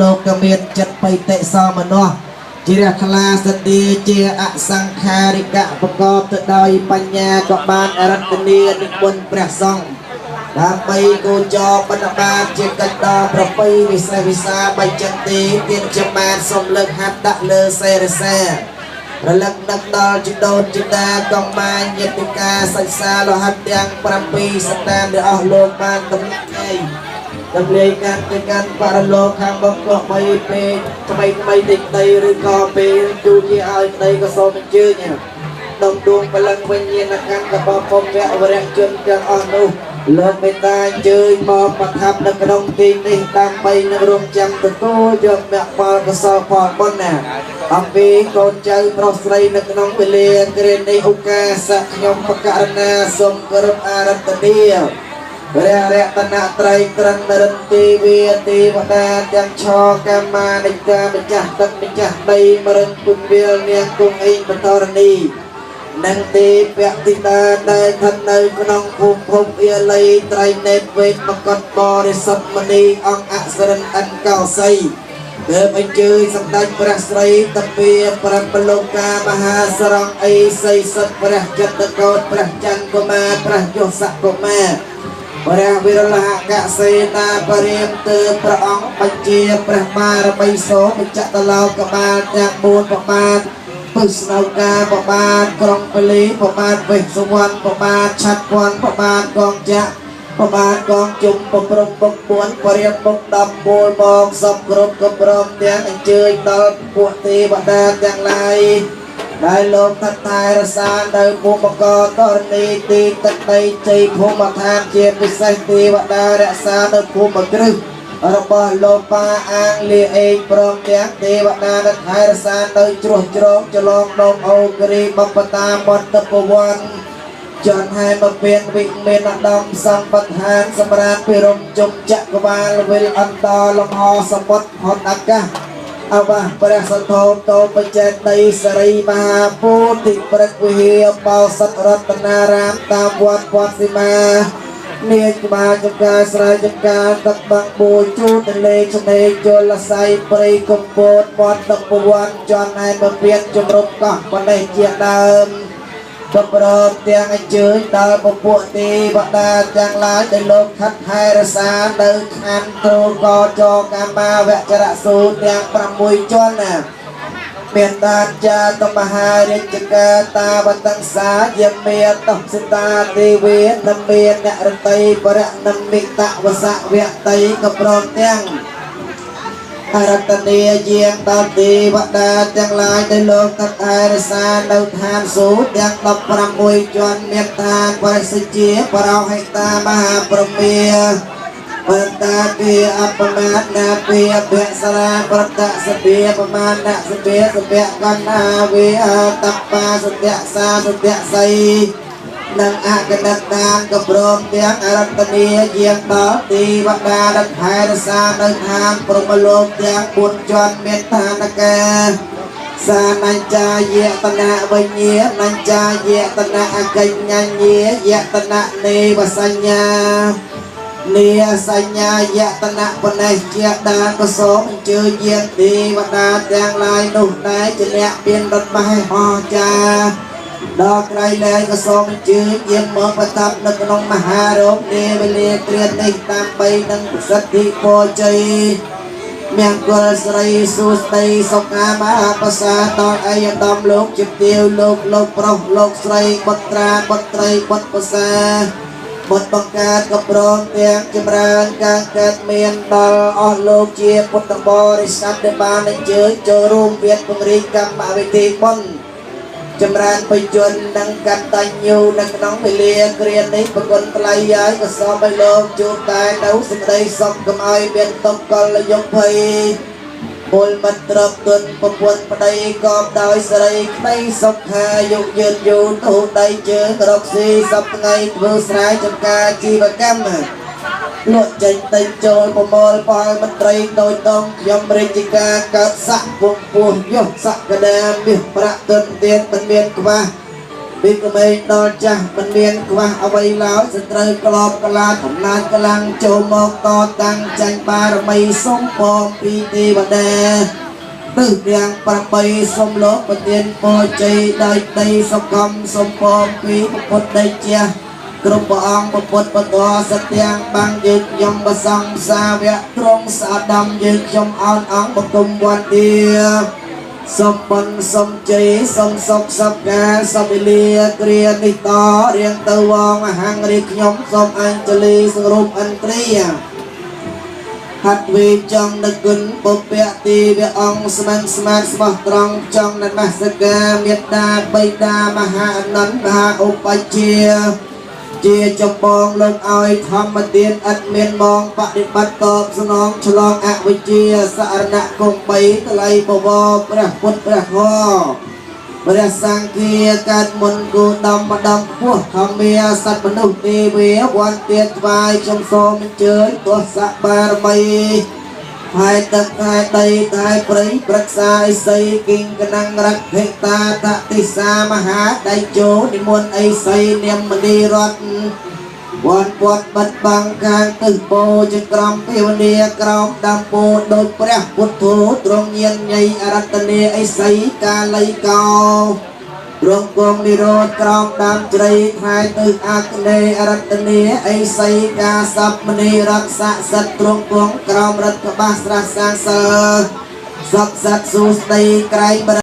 លោកក៏មានចិត្តបៃតេសមនោជារះខ្លាសតិជាអសង្ខារិកៈប្រកបទៅដោយបញ្ញាក៏បានអរតនីនិមន្តព្រះសង្ឃដើម្បីគូចរបណ្ឌបាតជាកិច្ចដល់ប្រពៃវិសេសវិសាបៃចិន្ទីទានជាបានសូមលើកហាត់ដាក់លើសេរសាររលឹកនឹកដល់ជីដូនជីតាកំបានយតិកាសិក្សាលោហិតទាំង7សតានដែលអស់លោកបានកំណត់ឯងតម្លាយការទៅកាន់បរលោកខាងបំផ្លោះបីពេលថ្មីតិចដីឬក៏ពេលទូជាឲ្យក្តីក៏សូមអញ្ជើញដុំដួងបលឹងវិញ្ញាណកម្មកបពវៈវរៈជនទាំងអស់នោះលោកមេត្តាអញ្ជើញមកប្រថាប់នៅក្នុងទីនេះដើម្បីនឹងរួមចាំទទួលយកមគ្គផលកុសលផលបុណ្យណាអំពីកូនចៅប្រុសស្រីនៅក្នុងវេលាគ្រានេះឱកាសខ្ញុំបករណាសូមគោរពអារាធនាព្រះរតនត្រ័យត្រង់នរិន្ទទេវាទេវតាទាំងឆកម្មានិកាម្ចាស់ទឹកម្ចាស់ដីមរិនគុណវាលនាងគង់អេងបតរនីនិងទេពតិតាដែលស្ថិតនៅក្នុងភូមិភពវាល័យត្រៃណេតវេទមកតបរិសុទ្ធមនីអង្គអសរិនអនកោសីទើបអញ្ជើញសម្ដេចព្រះស្រីតពាប្រពលោកាមហាសរងអីសីសិទ្ធព្រះចិត្តកោតព្រះច័ន្ទកុមារព្រះយសកុមារព្រះវិរលហកសេនាបរិមទើព្រះអង្គបញ្ជាព្រះបារមីសូមចតឡោកបាលទាំង4ប្របាទពុស្នកាប្របាទក្រុងពលីប្របាទវេសវណ្ណប្របាទឆាត់វណ្ណប្របាទកងចក្រប្របាទកងជុំប្រព្រឹត្តបុក4បរិយបុក10មូលមកសពគ្រប់ក៏ព្រមទាំងអញ្ជើញដល់ពួកទេវតាទាំងឡាយដែលលោកថតែរសានៅភូមិកតរនីទីទឹកដីជ័យភូមិឋានជាពិសេសទេវតារក្សានៅភូមិគ្រឹះរបស់លោកប៉ាអាងលាអេកព្រមទាំងទេវតាដែលថែរក្សានៅជ្រោះជ្រងចលងដងអូគរីបបតាមន្តពវ័នចន្ទហេមពៀនវិមានឧត្តមសម្បត្តិសម្រាប់ពិរមជុំចក្រវាលវិលអន្តរលំហសមុទ្រហត់អាកាសអវាព្រះសន្ធោតោបចេតីសរីមហាពោធិព្រឹកវិហារបោសិទ្ធរតនារាមតាមវត្តវត្តសីមានាយក្បាលចំការស្រែចំការទឹកបាំងបួយជូតលេឆ្នេរជលស័យព្រៃកំពតវត្តទឹកពវ័នចន្ទឯបពៀនជំរុំកោះបណេះជាដើមក៏ប្រមទាំងអញ្ជើញដល់ពពួកទេវតាទាំងឡាយដែលលោកខិតថែរក្សានៅខណ្ឌទូកចកម្មាវចរសូទាំង6ជាន់ណាមានតាចាតមហារាជការតាវតង្សាយមេតសិតាទេវីនមេនរតីបរណមិតវសវតីក៏ព្រមទាំងអរតនីយាងដល់ទេវតាទាំងឡាយដែលលោកតថែរក្សានៅឋានសួគ៌ទាំង16ជាន់មានឋានបរិសុជាបរោហិតាមហាព្រមាបន្តាពីអបមាណាពីអភសរាប្រតសភាបមាណសភាសភៈកណ្ណាវិតបាសត្យសាសត្យស័យនិងអកណិតដានក៏ព្រមទាំងអរតនីយាងដល់ទីវតាដែលថែរក្សានៅឋានព្រហ្មលោកទាំង4ជាន់មានឋានកាសានញ្ចាយតនៈវិញ្ញាណញ្ចាយតនៈអកញ្ញញាយតនៈនេវសញ្ញានីសញ្ញាយតនៈបណេះជាដានក៏សូមអញ្ជើញយាងទីវតាទាំងឡាយនោះដែរជាអ្នកមានរត់បះអស្ចារ្យដល់ក្រៃលែងក៏សូមអញ្ជើញយាងមកប្រតាប់នៅក្នុងមហារោគនាវេលាគ្រានេះដើម្បីនឹងប្រសិទ្ធិពរជ័យមង្គលស្រីសុស្ដីសុខាមហាប្រសាទដល់ឯកឧត្តមលោកជាទាវលោកប្រុសលោកស្រីបុត្រាបុត្រីបុត្រប្រសាបុត្របង្កើតក៏ព្រមទាំងចម្រើនការកើតមានដល់អស់លោកជាពុទ្ធបរិស័ទដែលបានអញ្ជើញចូលរួមវៀតពង្រីកកម្មវិធីបុណ្យចម្រើនបច្ចុប្បន្ននិងកតញ្ញូនៅក្នុងវេលាគ្រានេះប្រគុណថ្លៃហើយក៏សូមឲ្យលោកជួបតែនៅសេចក្តីសុខកុំឲ្យមានទុក្ខកលយុគភ័យពលមិត្តទ្រព្យទុនប្រពន្ធប្តីកបដោយសេរីក្តីសុខាយុយឺនយូរទូដៃជើងរកស៊ីសពថ្ងៃធ្វើស្រែចម្ការជីវកម្មលក់ចេញតែចូលប្រមូលផលមន្ត្រីតូចតងខ្ញុំរាជការកើតស័កពងពោះយុសសក្តាមាសប្រាក់ទុនទៀតមិនមានខ្វះ ពីក្មេងដល់ចាស់មិនមានខ្វះអ្វីឡើយស្ត្រូវក្របក្លាអំណាចកម្លាំងចូលមកតតាំងចាញ់បារមីសុំពរពីទេវតាទិសទាំង8សុំលោកប្រទានពរជ័យដោយដីសុខំសុំពរពីពុទ្ធដីជាគ្រប់ព្រះអង្គពុទ្ធបតរសត្ទាំងបាំងយើងខ្ញុំប្រសង្ឃសាវកត្រង់ស្អាដំយើងខ្ញុំអោនអង្គបង្គំវន្តាសុំបុណ្យសុំជ័យសុំសុខសុខការសុំវិលាគ្រានេះតរៀងទៅវងអហង្រីខ្ញុំសុំអញ្ជលីសង្រូបអន្ត្រីហាត់វេចង់នឹកគុណពុពៈទីវៈអង្គស្មានស្មាតស្មោះត្រង់ចង់នមស្ការមេត្តាបិតាមហាអនន្តមហាឧបជាជាចំបងលោកឲ្យធម្មទានឥតមានមកបដិបត្តិតបស្នងឆ្លងអវិជ្ជាសារណៈគង់3ថ្លៃបវរព្រះពុទ្ធព្រះធម៌ព្រះសង្ឃាកើតមុនគូដំម្ដងពោះធម្មាសត្វមនុស្សទេវាវន្តាថ្វាយខ្ញុំសូមអញ្ជើញទស្សបារមីហើយទឹកហើយដីហើយព្រៃប្រឹក្សាអិសីគិងកណងរក្ខិតាតតិសាមហាដៃជោនិមន្តអិសីនាមនីរតវត្តពតបិទបាំងខាងទឹកពោចក្រមភាវនាក្រោមដើមពោដោយព្រះពុទ្ធោទ្រង់ញាណញៃអរតនេអិសីកាល័យកោរងគងនិរោធក្រោមដើមជ្រៃថែទៅអក្នេអរតនេអិសីកាសពមនីរក្សសិទ្ធទ្រង់គងក្រោមរដ្ឋបាសស្រះសាងសើសុខសត្វសុស្ដីក្រៃ